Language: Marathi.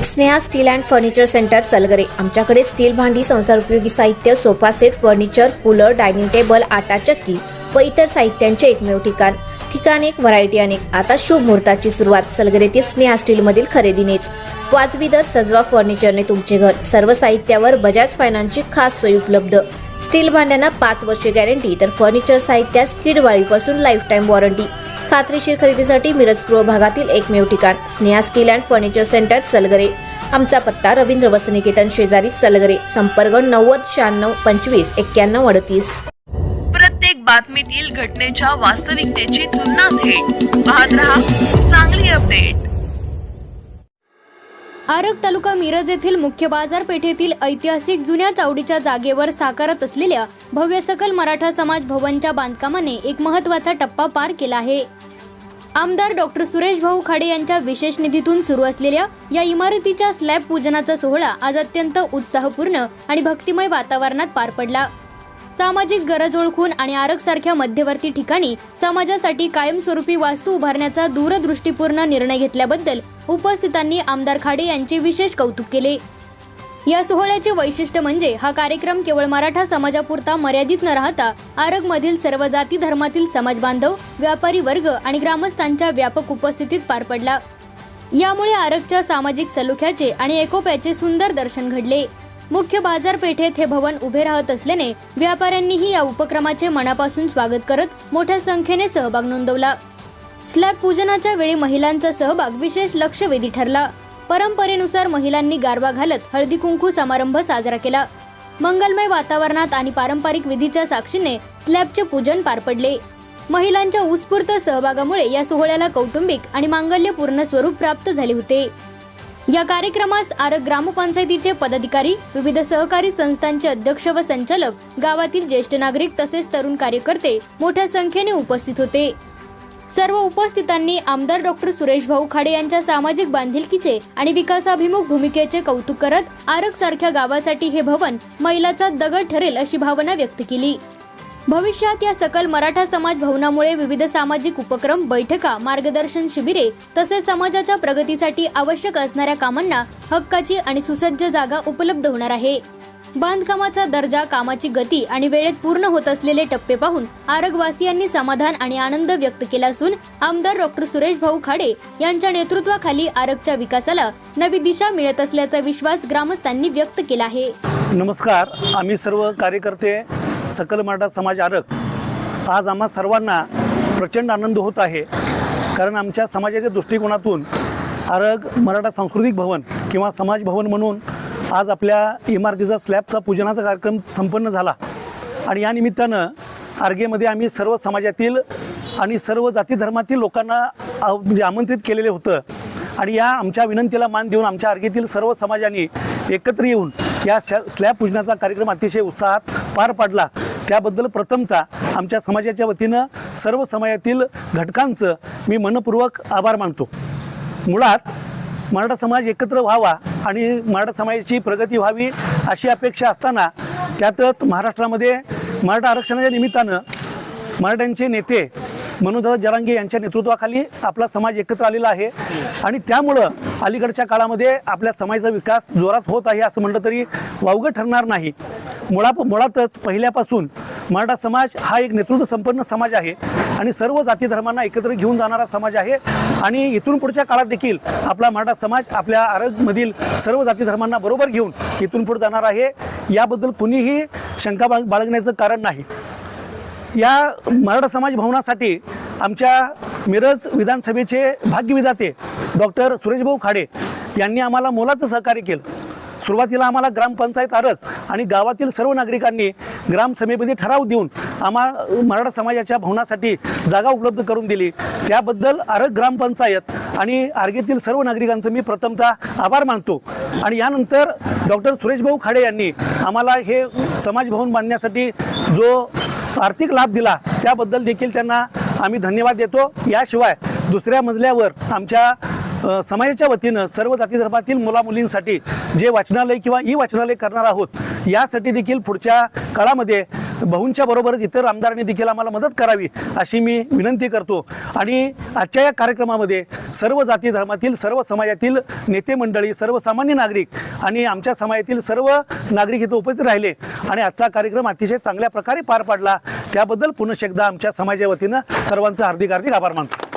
Sneha steel and furniture centre Salgare. आमच्याकडे स्टील भांडी, संसार उपयोगी साहित्य, sofa set, furniture, cooler, dining table, आटा चक्की व इतर साहित्यांचे एकमेव ठिकाण एक, व्हरायटी अनेक। आता शुभ मुहूर्ताची सुरुवात सलगरेतील स्नेहा स्टील मधील खरेदीनेच। वाजवी दर, सजवा फर्निचरने तुमचे घर। सर्व साहित्यावर बजाज फायनान्सची खास सोय उपलब्ध। स्टील भांड्यांना 5 वर्षे गॅरंटी, तर फर्निचर साहित्यास किडवाळीपासून लाईफ टाइम वॉरंटी। खात्रीशीर खरेदीसाठी मिरज पूर्व भागातील एकमेव ठिकाण Sneha steel and furniture centre Salgare. आमचा पत्ता रवींद्र वस्त्रनिकेतन शेजारी सलगरे। संपर्क 90 96 25 91 38। प्रत्येक बातमीतील घटनेच्या वास्तविकतेची तुलना थेट पाहत रहा चांगली अपडेट। आरग तालुका मिरज येथील मुख्य बाजारपेठेतील ऐतिहासिक जुन्या चावडीच्या जागेवर साकारत असलेल्या भव्य सकल मराठा समाज भवनच्या बांधकामाने एक महत्त्वाचा टप्पा पार केला आहे। आमदार डॉक्टर सुरेश भाऊ खाडे यांच्या विशेष निधीतून सुरू असलेल्या या इमारतीच्या स्लॅब पूजनाचा सोहळा आज अत्यंत उत्साहपूर्ण आणि भक्तिमय वातावरणात पार पडला। सामाजिक गरज ओळखून आणि आरग सारख्या मध्यवर्ती ठिकाणी समाजासाठी कायमस्वरूपी वास्तू उभारण्याचा दूरदृष्टीपूर्ण निर्णय घेतल्याबद्दल उपस्थितांनी आमदार खाडे यांचे विशेष कौतुक केले। या सोहळ्याचे वैशिष्ट्य म्हणजे हा कार्यक्रम केवळ मराठा समाजापुरता मर्यादित न राहता आरग मधील सर्व जाती धर्मातील समाज बांधव, व्यापारी वर्ग आणि ग्रामस्थांच्या व्यापक उपस्थितीत पार पडला। यामुळे आरगच्या सामाजिक सलोख्याचे आणि एकोप्याचे सुंदर दर्शन घडले। मुख्य बाजारपेठेत हे भवन उभे राहत असल्याने व्यापाऱ्यांनीही या उपक्रमाचे मनापासून स्वागत करत मोठ्या संख्येने सहभाग नोंदवला। स्लॅब पूजनाच्या वेळी महिलांचा सहभाग विशेष लक्षवेधी ठरला। परंपरेनुसार महिलांनी गारवा घालत हळदी कुंकू समारंभ साजरा केला। मंगलमय वातावरणात आणि पारंपरिक विधीच्या साक्षीने स्लॅबचे पूजन पार पडले। महिलांच्या उत्स्फूर्त सहभागामुळे या सोहळ्याला कौटुंबिक आणि मांगल्यपूर्ण स्वरूप प्राप्त झाले होते। या कार्यक्रमास आरग ग्रामपंचायतीचे पदाधिकारी, विविध सहकारी संस्थांचे अध्यक्ष व संचालक, गावातील ज्येष्ठ नागरिक तसेच तरुण कार्यकर्ते मोठ्या संख्येने उपस्थित होते। सर्व उपस्थितांनी आमदार डॉक्टर सुरेश भाऊ खाडे यांच्या सामाजिक बांधिलकीचे आणि विकासाभिमुख भूमिकेचे कौतुक करत आरग सारख्या गावासाठी हे भवन मैलाचा दगड ठरेल अशी भावना व्यक्त केली। भविष्यात या सकल मराठा समाज भवनामुळे विविध सामाजिक उपक्रम, बैठका, मार्गदर्शन शिबिरे तसेच समाजाच्या प्रगतीसाठी आवश्यक असणाऱ्या कामांना हक्काची आणि सुसज्ज जागा उपलब्ध होणार आहे। बांधकामाचा दर्जा, कामाची गती आणि वेळेत पूर्ण होत असलेले टप्पे पाहून आरगवासियांनी समाधान आणि आनंद व्यक्त केला असून आमदार डॉक्टर सुरेश भाऊ खाडे यांच्या नेतृत्वाखाली आरगच्या विकासाला नवी दिशा मिळत असल्याचा विश्वास ग्रामस्थांनी व्यक्त केला आहे। नमस्कार, आम्ही सर्व कार्यकर्ते सकल मराठा समाज आरग आज आम्हा सर्वांना प्रचंड आनंद होत आहे, कारण आमच्या समाजाच्या दृष्टिकोनातून आरग मराठा सांस्कृतिक भवन किंवा समाज भवन म्हणून आज आपल्या इमारतीचा स्लॅबचा पूजनाचा कार्यक्रम संपन्न झाला। आणि या निमित्तानं आर्गेमध्ये आम्ही सर्व समाजातील आणि सर्व जाती धर्मातील लोकांना म्हणजे आमंत्रित केलेले होतं। आणि या आमच्या विनंतीला मान देऊन आमच्या आर्गेतील सर्व समाजाने एकत्र येऊन या स्लॅब पूजनाचा कार्यक्रम अतिशय उत्साहात पार पाडला। त्याबद्दल प्रथमतः आमच्या समाजाच्या वतीनं सर्व समाजातील घटकांचं मी मनपूर्वक आभार मानतो। मुळात मराठा समाज एकत्र व्हावा आणि मराठा समाजाची प्रगती व्हावी अशी अपेक्षा असताना त्यातच महाराष्ट्रामध्ये मराठा आरक्षणाच्या निमित्तानं मराठ्यांचे नेते मनोजदादा जरांगे यांच्या नेतृत्वाखाली आपला समाज एकत्र आलेला आहे। आणि त्यामुळं अलीकडच्या काळामध्ये आपल्या समाजाचा विकास जोरात होत आहे असं म्हटलं तरी वावगं ठरणार नाही। मुळातच पहिल्यापासून मराठा समाज हा एक नेतृत्व संपन्न समाज आहे आणि सर्व जाती धर्मांना एकत्र घेऊन जाणारा समाज आहे। आणि इथून पुढच्या काळात देखील आपला मराठा समाज आपल्या आरगमधील सर्व जाती धर्मांना बरोबर घेऊन इथून पुढे जाणार आहे, याबद्दल कुणीही शंका बाळगण्याचं कारण नाही। या मराठा समाज भवनासाठी आमच्या मिरज विधानसभेचे भाग्यविधाते डॉक्टर सुरेश भाऊ खाडे यांनी आम्हाला मोलाचं सहकार्य केलं। सुरुवातीला आम्हाला ग्रामपंचायत आरग आणि गावातील सर्व नागरिकांनी ग्रामसभेमध्ये ठराव देऊन मराठा समाजाच्या भवनासाठी जागा उपलब्ध करून दिली। त्याबद्दल आरग ग्रामपंचायत आणि आर्गेतील सर्व नागरिकांचं मी प्रथमतः आभार मानतो। आणि यानंतर डॉक्टर सुरेश भाऊ खाडे यांनी आम्हाला हे समाज भवन बांधण्यासाठी जो आर्थिक लाभ दिला त्याबद्दल देखील त्यांना आम्ही धन्यवाद देतो। याशिवाय दुसऱ्या मजल्यावर आमच्या समाजाच्या वतीनं सर्व जाती धर्मातील मुलामुलींसाठी जे वाचनालय किंवा ई वाचनालय करणार आहोत, यासाठी देखील पुढच्या काळामध्ये भाऊंच्या बरोबरच इतर आमदारांनी देखील आम्हाला मदत करावी अशी मी विनंती करतो. आणि आजच्या या कार्यक्रमामध्ये सर्व जाती धर्मातील, सर्व समाजातील नेते मंडळी, सर्वसामान्य नागरिक आणि आमच्या समाजातील सर्व नागरिक इथं उपस्थित राहिले आणि आजचा कार्यक्रम अतिशय चांगल्या प्रकारे पार पाडला. त्याबद्दल पुन्हा एकदा आमच्या समाजाच्या वतीनं सर्वांचं हार्दिक आभार मानतो.